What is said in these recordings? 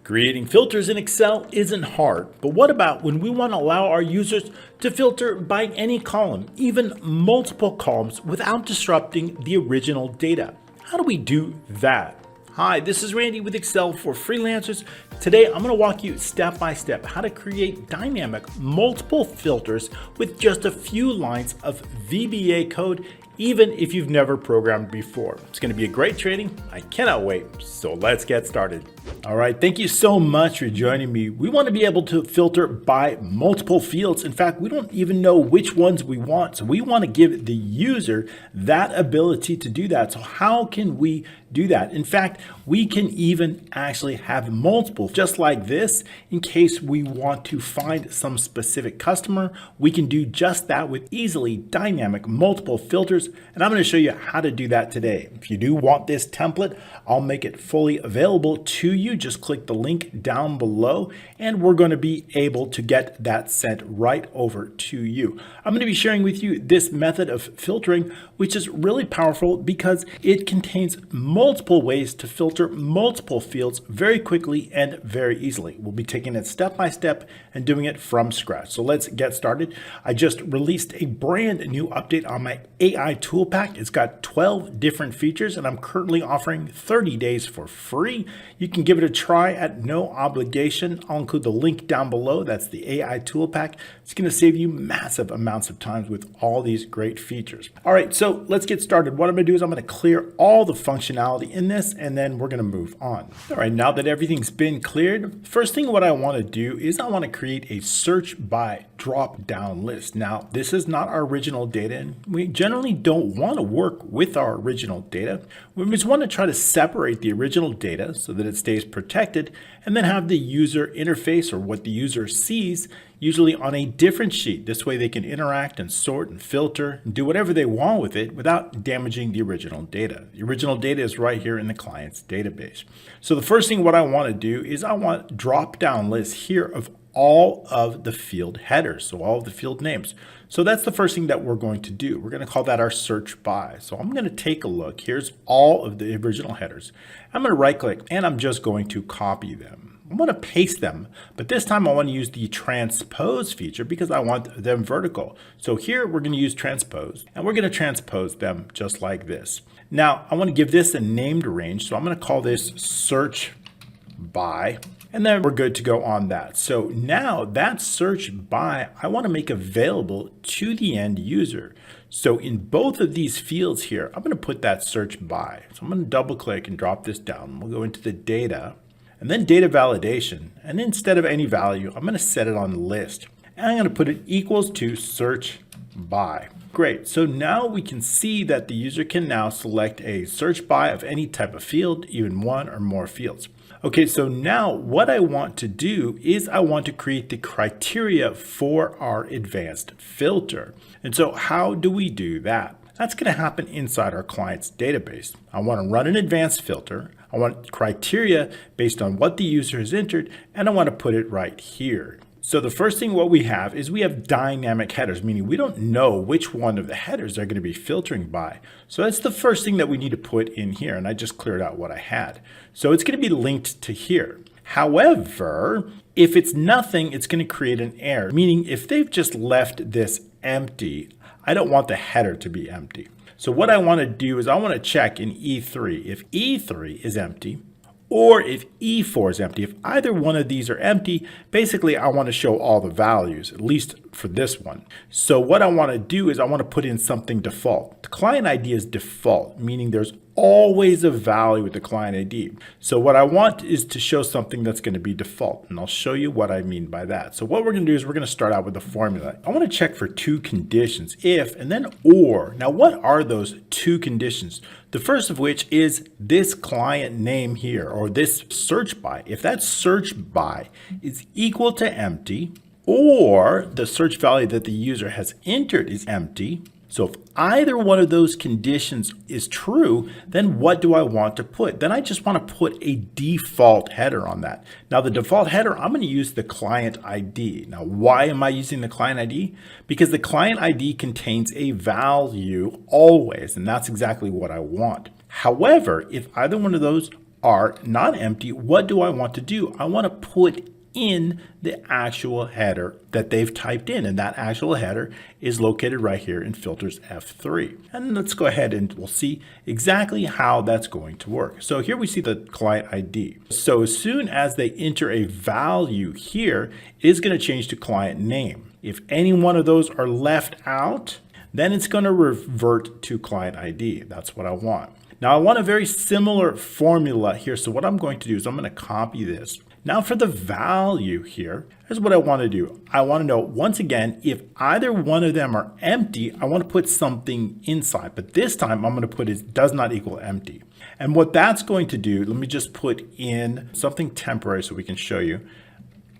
Creating filters in Excel isn't hard, but what about when we want to allow our users to filter by any column, even multiple columns, without disrupting the original data? How do we do that? Hi, this is Randy with Excel for Freelancers. Today, I'm going to walk you step by step how to create dynamic multiple filters with just a few lines of VBA code, even if you've never programmed before. It's going to be a great training. I cannot wait. So let's get started. All right. Thank you so much for joining me. We want to be able to filter by multiple fields. In fact, we don't even know which ones we want. So we want to give the user that ability to do that. So how can we do that? In fact, we can even actually have multiple, just like this, in case we want to find some specific customer. We can do just that with easily dynamic multiple filters. And I'm going to show you how to do that today. If you do want this template, I'll make it fully available to you. Just click the link down below and we're going to be able to get that sent right over to you. I'm going to be sharing with you this method of filtering, which is really powerful because it contains multiple ways to filter multiple fields very quickly and very easily. We'll be taking it step by step and doing it from scratch. So let's get started. I just released a brand new update on my AI tool pack. It's got 12 different features and I'm currently offering 30 days for free. You can give it a try at no obligation. I'll include the link down below. That's the AI tool pack. It's going to save you massive amounts of time with all these great features. All right, so let's get started. What I'm going to do is I'm going to clear all the functionality in this and then we're going to move on. All right, now that everything's been cleared, first thing what I want to do is I want to create a search by drop down list. Now, this is not our original data and we generally don't want to work with our original data. We just want to try to separate the original data so that it stays protected and then have the user interface or what the user sees usually on a different sheet. This way they can interact and sort and filter and do whatever they want with it without damaging the original data. The original data is right here in the client's database. So the first thing what I want to do is I want drop down lists here of all of the field headers, so all of the field names. So that's the first thing that we're going to do. We're going to call that our search by. So I'm going to take a look. Here's all of the original headers. I'm going to right click and I'm just going to copy them. I want to paste them, but this time I want to use the transpose feature because I want them vertical. So here we're going to use transpose and we're going to transpose them just like this. Now I want to give this a named range. So I'm going to call this search by. And then we're good to go on that. So now that search by, I want to make available to the end user. So in both of these fields here, I'm going to put that search by. So I'm going to double click and drop this down. We'll go into the data and then data validation. And instead of any value, I'm going to set it on the list. And I'm going to put it equals to search by. Great. So now we can see that the user can now select a search by of any type of field, even one or more fields. Okay, so now what I want to do is I want to create the criteria for our advanced filter. And so how do we do that? That's going to happen inside our client's database. I want to run an advanced filter. I want criteria based on what the user has entered, and I want to put it right here. So the first thing what we have is we have dynamic headers, meaning we don't know which one of the headers they're going to be filtering by. So that's the first thing that we need to put in here. And I just cleared out what I had. So it's going to be linked to here. However, if it's nothing, it's going to create an error, meaning if they've just left this empty, I don't want the header to be empty. So what I want to do is I want to check in E3. If E3 is empty, or if E4 is empty, if either one of these are empty, basically I want to show all the values, at least for this one. So what I want to do is I want to put in something default. The client ID is default, meaning there's always a value with the client ID. So what I want is to show something that's going to be default, and I'll show you what I mean by that. So what we're going to do is we're going to start out with a formula. I want to check for two conditions, if and then or. Now what are those two conditions? The first of which is this client name here, or this search by. If that search by is equal to empty, or the search value that the user has entered is empty. So if either one of those conditions is true, then what do I want to put? Then I just want to put a default header on that. Now the default header, I'm going to use the client ID. Now why am I using the client ID? Because the client ID contains a value always, and that's exactly what I want. However, if either one of those are not empty, what do I want to do? I want to put in the actual header that they've typed in, and that actual header is located right here in filters F3. And let's go ahead and we'll see exactly how that's going to work. So here we see the client ID. So as soon as they enter a value here, it is going to change to client name. If any one of those are left out, then it's going to revert to client ID. That's what I want. Now I want a very similar formula here. So what I'm going to do is I'm going to copy this. Now for the value here, here's what I want to do. I want to know, once again, if either one of them are empty, I want to put something inside. But this time I'm going to put it does not equal empty. And what that's going to do, let me just put in something temporary so we can show you,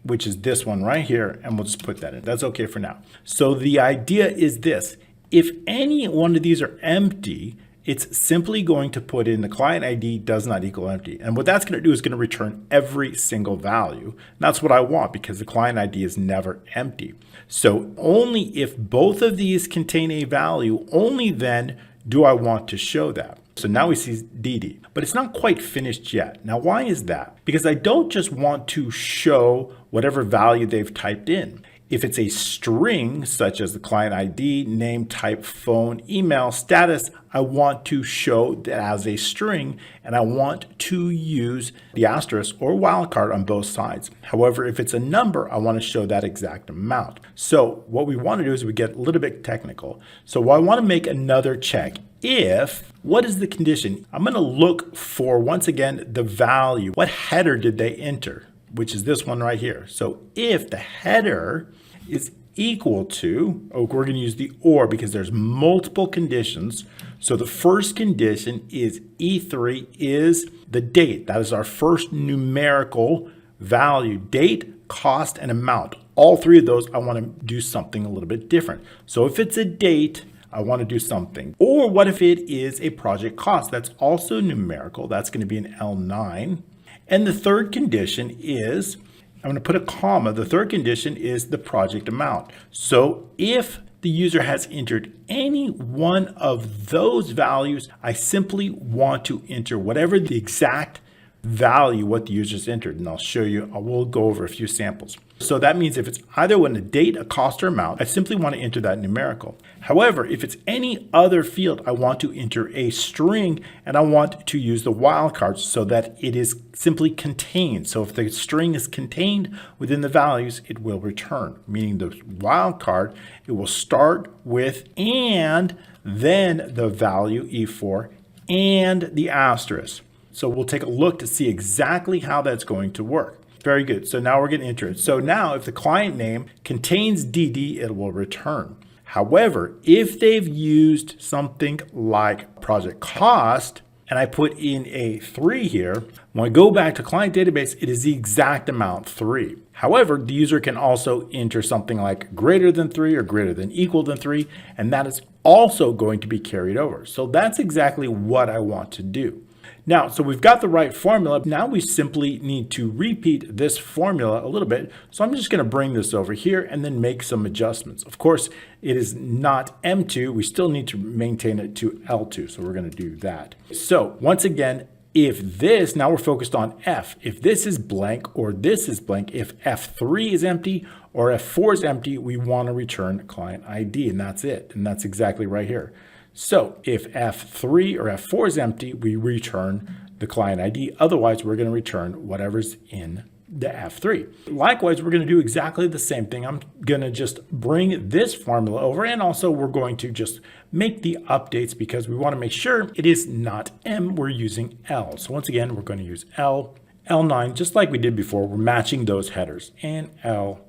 which is this one right here. And we'll just put that in. That's okay for now. So the idea is this. If any one of these are empty, it's simply going to put in the client ID does not equal empty. And what that's going to do is going to return every single value. And that's what I want because the client ID is never empty. So only if both of these contain a value, only then do I want to show that. So now we see DD, but it's not quite finished yet. Now, why is that? Because I don't just want to show whatever value they've typed in. If it's a string, such as the client ID, name, type, phone, email, status, I want to show that as a string, and I want to use the asterisk or wildcard on both sides. However, if it's a number, I want to show that exact amount. So what we want to do is we get a little bit technical. So I want to make another check. If, what is the condition? I'm going to look for, once again, the value. What header did they enter? Which is this one right here. So if the header is equal to, we're going to use the or because there's multiple conditions. So the first condition is E3 is the date. That is our first numerical value, date, cost, and amount. All three of those, I want to do something a little bit different. So if it's a date, I want to do something. Or what if it is a project cost? That's also numerical. That's going to be an L9. And the third condition is, I'm going to put a comma. The third condition is the project amount. So if the user has entered any one of those values, I simply want to enter whatever the exact value what the user's entered. And I'll show you, I will go over a few samples. So that means if it's either one a date, a cost, or amount, I simply want to enter that numerical. However, if it's any other field, I want to enter a string and I want to use the wildcard so that it is simply contained. So if the string is contained within the values, it will return, meaning the wildcard, it will start with and then the value E4 and the asterisk. So we'll take a look to see exactly how that's going to work. Very good. So now we're going to enter it. So now if the client name contains DD, it will return. However, if they've used something like project cost, and I put in a 3 here, when I go back to client database, it is the exact amount 3. However, the user can also enter something like greater than 3 or greater than equal than 3, and that is also going to be carried over. So that's exactly what I want to do. Now, so we've got the right formula. Now we simply need to repeat this formula a little bit. So I'm just going to bring this over here and then make some adjustments. Of course, it is not M2. We still need to maintain it to L2. So we're going to do that. So once again, if this, now we're focused on F. If this is blank or this is blank, if F3 is empty or F4 is empty, we want to return client ID, and that's it. And that's exactly right here. So if F3 or F4 is empty, we return the client ID. Otherwise, we're going to return whatever's in the F3. Likewise, we're going to do exactly the same thing. I'm going to just bring this formula over, and also we're going to just make the updates because we want to make sure it is not M, we're using L. So once again, we're going to use L, L9, just like we did before. We're matching those headers, and L10.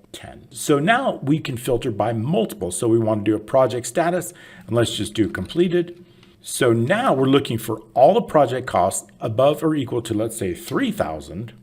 So now we can filter by multiple. So we want to do a project status, and let's just do completed. So now we're looking for all the project costs above or equal to, let's say, 3,000,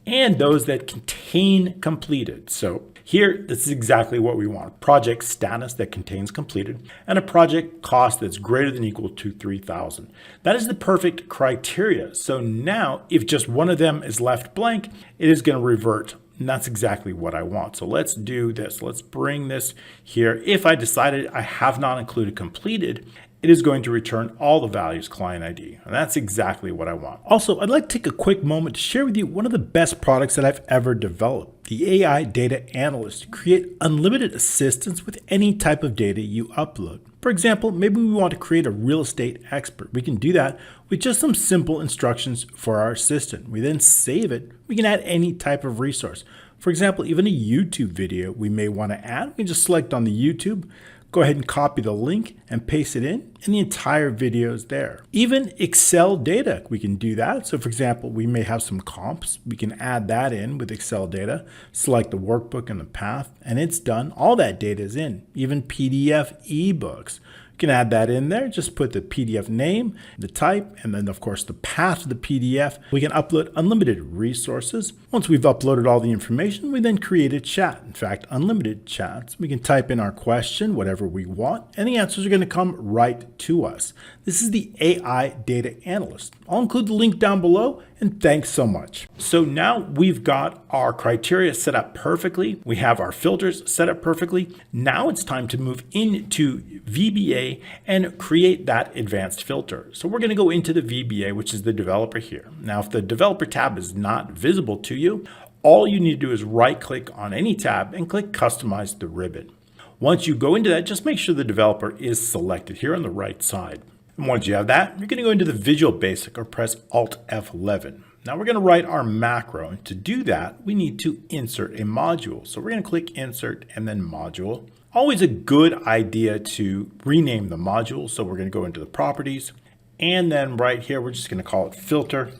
and those that contain completed. So here, this is exactly what we want. Project status that contains completed, and a project cost that's greater than or equal to 3,000. That is the perfect criteria. So now, if just one of them is left blank, it is going to revert. And that's exactly what I want. So let's do this. Let's bring this here. If I decided I have not included completed, it is going to return all the values client ID. And that's exactly what I want. Also, I'd like to take a quick moment to share with you one of the best products that I've ever developed, the AI Data Analyst, to create unlimited assistance with any type of data you upload. For example, maybe we want to create a real estate expert. We can do that with just some simple instructions for our assistant. We then save it. We can add any type of resource. For example, even a YouTube video we may want to add. We can just select on the YouTube, go ahead and copy the link and paste it in, and the entire video is there. Even Excel data, we can do that. So for example, we may have some comps. We can add that in with Excel data, select the workbook and the path, and it's done. All that data is in, even PDF ebooks. You can add that in there, just put the PDF name, the type, and then of course the path of the PDF. We can upload unlimited resources. Once we've uploaded all the information, we then create a chat. In fact, unlimited chats. We can type in our question, whatever we want, and the answers are going to come right to us. This is the AI Data Analyst. I'll include the link down below, and thanks so much. So now we've got our criteria set up perfectly. We have our filters set up perfectly. Now it's time to move into VBA and create that advanced filter. So we're going to go into the VBA, which is the developer here. Now, if the developer tab is not visible to you, all you need to do is right click on any tab and click customize the ribbon. Once you go into that, just make sure the developer is selected here on the right side. And once you have that, you're going to go into the Visual Basic or press Alt F11. Now we're going to write our macro. And to do that, we need to insert a module. So we're going to click Insert and then Module. Always a good idea to rename the module. So we're going to go into the Properties. And then right here, we're just going to call it Filter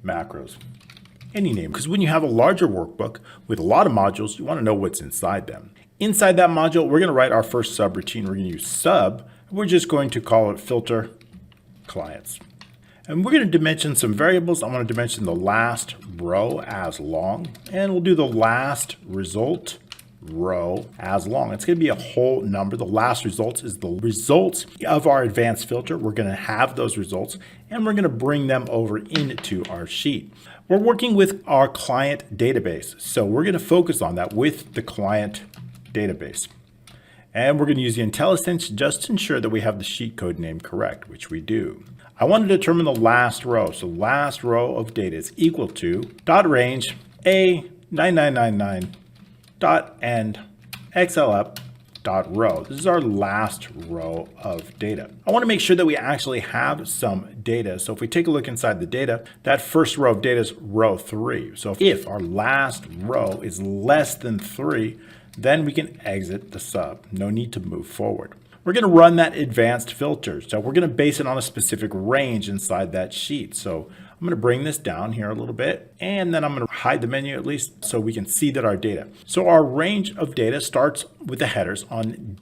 Macros. Any name, because when you have a larger workbook with a lot of modules, you want to know what's inside them. Inside that module, we're going to write our first subroutine. We're going to use sub. We're just going to call it filter clients. And we're going to dimension some variables. I want to dimension the last row as long, and we'll do the last result row as long. It's going to be a whole number. The last results is the results of our advanced filter. We're going to have those results, and we're going to bring them over into our sheet. We're working with our client database, so we're going to focus on that with the client database. And we're going to use the IntelliSense just to ensure that we have the sheet code name correct, which we do. I want to determine the last row. So last row of data is equal to .range A9999 .end XLUp .row. This is our last row of data. I want to make sure that we actually have some data. So if we take a look inside the data, that first row of data is row 3. So if our last row is less than 3, then we can exit the sub. No need to move forward. We're going to run that advanced filter. So we're going to base it on a specific range inside that sheet. So I'm going to bring this down here a little bit, and then I'm going to hide the menu at least so we can see that our data. So our range of data starts with the headers on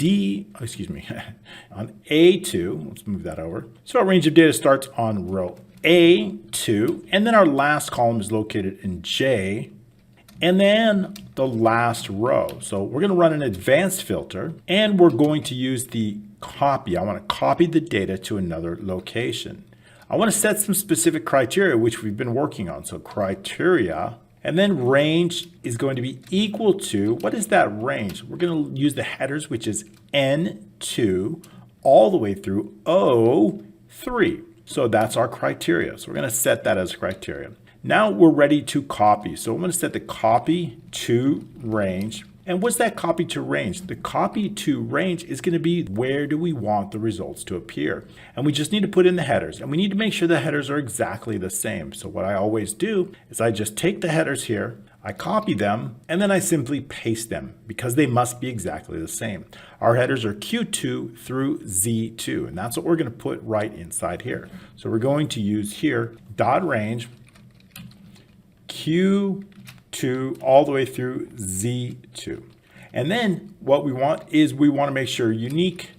on A2. Let's move that over. So our range of data starts on row A2, and then our last column is located in J, and then the last row. So we're going to run an advanced filter, and we're going to use the copy. I want to copy the data to another location. I want to set some specific criteria, which we've been working on. So criteria, and then range is going to be equal to, what is that range? We're going to use the headers, which is N2 all the way through O3. So that's our criteria. So we're going to set that as criteria. Now we're ready to copy. So I'm going to set the copy to range. And what's that copy to range? The copy to range is going to be where do we want the results to appear? And we just need to put in the headers, and we need to make sure the headers are exactly the same. So what I always do is I just take the headers here, I copy them, and then I simply paste them because they must be exactly the same. Our headers are Q2 through Z2, and that's what we're going to put right inside here. So we're going to use here dot range Q2 all the way through Z2. And then what we want is we want to make sure unique,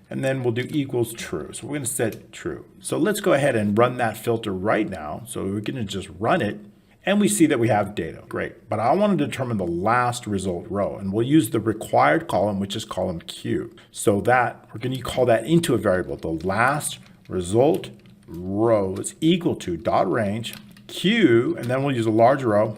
and then we'll do equals true. So we're going to set true. So let's go ahead and run that filter right now. So we're going to just run it, and we see that we have data. Great. But I want to determine the last result row, and we'll use the required column, which is column Q. So that we're going to call that into a variable. The last result row is equal to dot range Q, and then we'll use a large row,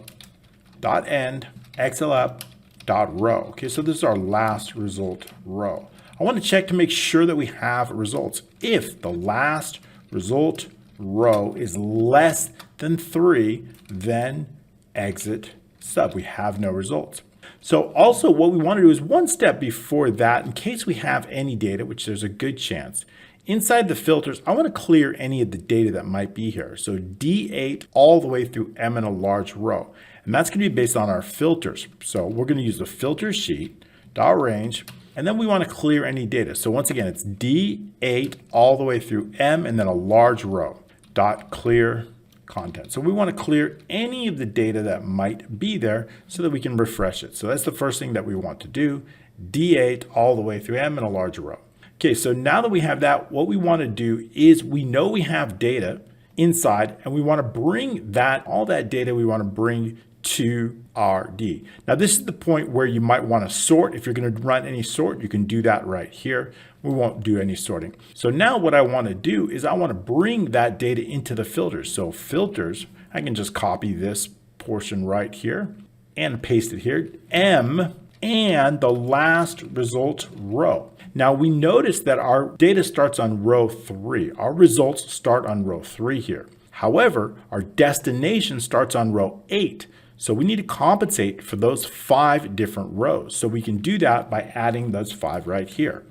dot end, XLUp, dot row. Okay, so this is our last result row. I want to check to make sure that we have results. If the last result row is less than 3, then exit sub. We have no results. So also what we want to do is one step before that, in case we have any data, which there's a good chance. Inside the filters, I want to clear any of the data that might be here. So D8 all the way through M in a large row. And that's going to be based on our filters. So we're going to use the filter sheet, dot range, and then we want to clear any data. So once again, it's D8 all the way through M and then a large row, dot clear content. So we want to clear any of the data that might be there so that we can refresh it. So that's the first thing that we want to do, D8 all the way through M in a large row. Okay, so now that we have that, what we want to do is we know we have data inside and we want to bring that, all that data we want to bring to RD. Now this is the point where you might want to sort. If you're going to run any sort, you can do that right here. We won't do any sorting. So now what I want to do is I want to bring that data into the filters. So filters, I can just copy this portion right here and paste it here. M and the last result row. Now we notice that our data starts on row 3. Our results start on row 3 here. However, our destination starts on row 8. So we need to compensate for those 5 different rows. So we can do that by adding those 5 right here.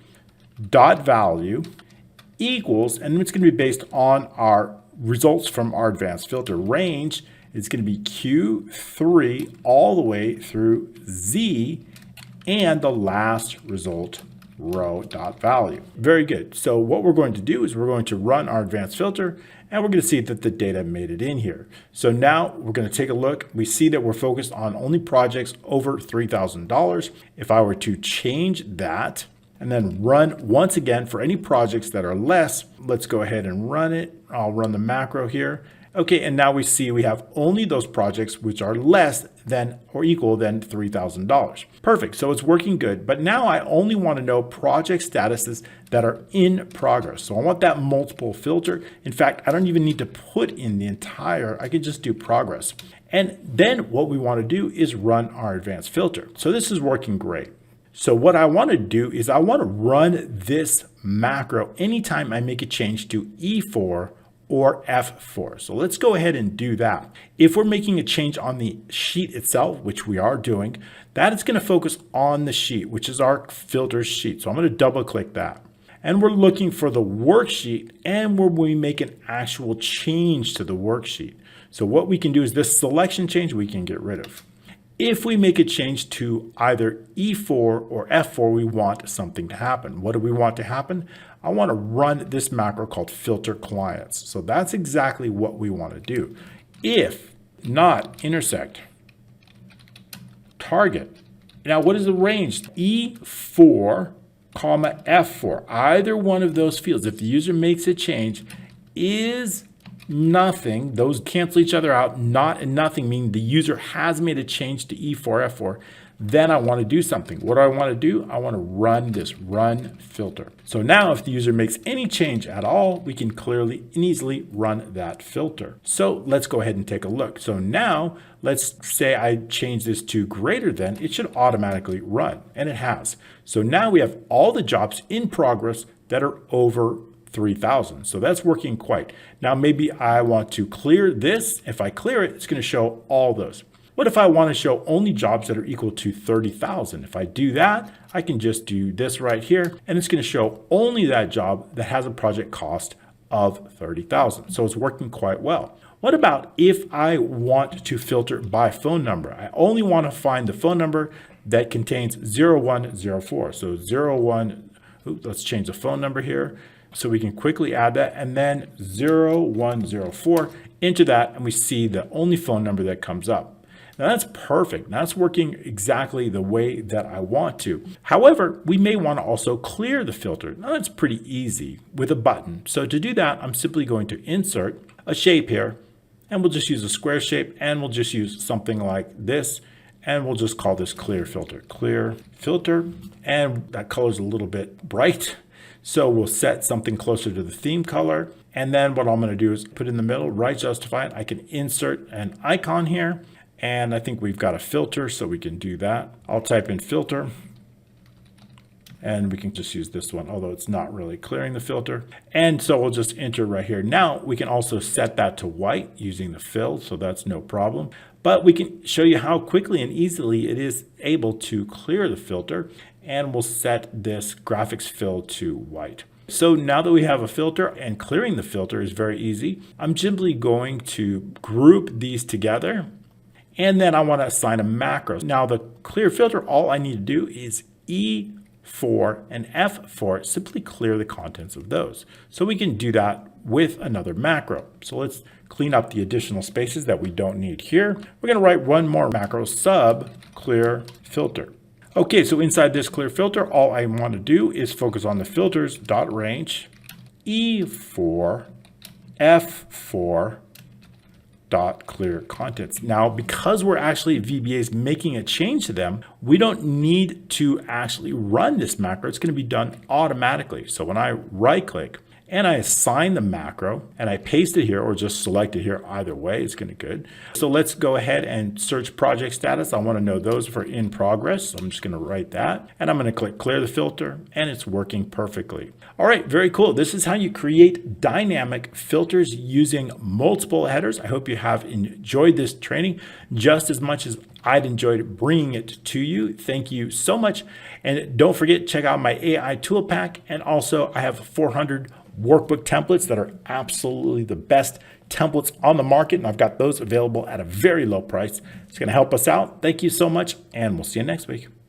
Dot value equals, and it's going to be based on our results from our advanced filter range. It's going to be Q3 all the way through Z and the last result row dot value. Very good. So what we're going to do is we're going to run our advanced filter and we're going to see that the data made it in here. So now we're going to take a look. We see that we're focused on only projects over $3,000. If I were to change that and then run once again for any projects that are less, let's go ahead and run it. I'll run the macro here. Okay, and now we see we have only those projects which are less than or equal than $3,000. Perfect, so it's working good. But now I only want to know project statuses that are in progress. So I want that multiple filter. In fact, I don't even need to put in the entire, I can just do progress. And then what we want to do is run our advanced filter. So this is working great. So what I want to do is I want to run this macro anytime I make a change to E4 or F4. So let's go ahead and do that. If we're making a change on the sheet itself, which we are doing, that is going to focus on the sheet, which is our filter sheet. So I'm going to double click that. And we're looking for the worksheet and where we make an actual change to the worksheet. So what we can do is this selection change we can get rid of. If we make a change to either E4 or F4, we want something to happen. What do we want to happen? I want to run this macro called filter clients. So that's exactly what we want to do. If not intersect target. Now what is the range? E4, comma F4. Either one of those fields, if the user makes a change, is nothing. Those cancel each other out. Not and nothing mean the user has made a change to E4, F4. Then I want to do something. What do I want to do? I want to run this run filter. So now if the user makes any change at all, we can clearly and easily run that filter. So let's go ahead and take a look. So now let's say I change this to greater than, it should automatically run, and it has. So now we have all the jobs in progress that are over 3,000. So that's working quite. Now maybe I want to clear this. If I clear it, it's going to show all those. What if I want to show only jobs that are equal to 30,000? If I do that, I can just do this right here, and it's going to show only that job that has a project cost of 30,000. So it's working quite well. What about if I want to filter by phone number? I only want to find the phone number that contains 0104. So 01, let's change the phone number here. So we can quickly add that, and then 0104 into that, and we see the only phone number that comes up. Now that's perfect. That's working exactly the way that I want to. However, we may want to also clear the filter. Now that's pretty easy with a button. So to do that, I'm simply going to insert a shape here, and we'll just use a square shape, and we'll just use something like this, and we'll just call this clear filter. Clear filter, and that color is a little bit bright. So we'll set something closer to the theme color. And then what I'm going to do is put in the middle, right justified. I can insert an icon here. And I think we've got a filter, so we can do that. I'll type in filter. And we can just use this one, although it's not really clearing the filter. And so we'll just enter right here. Now we can also set that to white using the fill, so that's no problem. But we can show you how quickly and easily it is able to clear the filter. And we'll set this graphics fill to white. So now that we have a filter and clearing the filter is very easy, I'm simply going to group these together. And then I want to assign a macro. Now the clear filter, all I need to do is E4 and F4, simply clear the contents of those. So we can do that with another macro. So let's clean up the additional spaces that we don't need here. We're going to write one more macro, sub clear filter. Okay, so inside this clear filter, all I want to do is focus on the filters dot range E4 F4 dot clear contents. Now, because we're actually VBAs making a change to them, we don't need to actually run this macro. It's going to be done automatically. So when I right click and I assign the macro and I paste it here or just select it here, either way, it's going to be good. So let's go ahead and search project status. I want to know those for in progress. So I'm just going to write that and I'm going to click clear the filter and it's working perfectly. All right, very cool. This is how you create dynamic filters using multiple headers. I hope you have enjoyed this training just as much as I'd enjoyed bringing it to you. Thank you so much. And don't forget, check out my AI tool pack. And also I have 400 workbook templates that are absolutely the best templates on the market. And I've got those available at a very low price. It's going to help us out. Thank you so much. And we'll see you next week.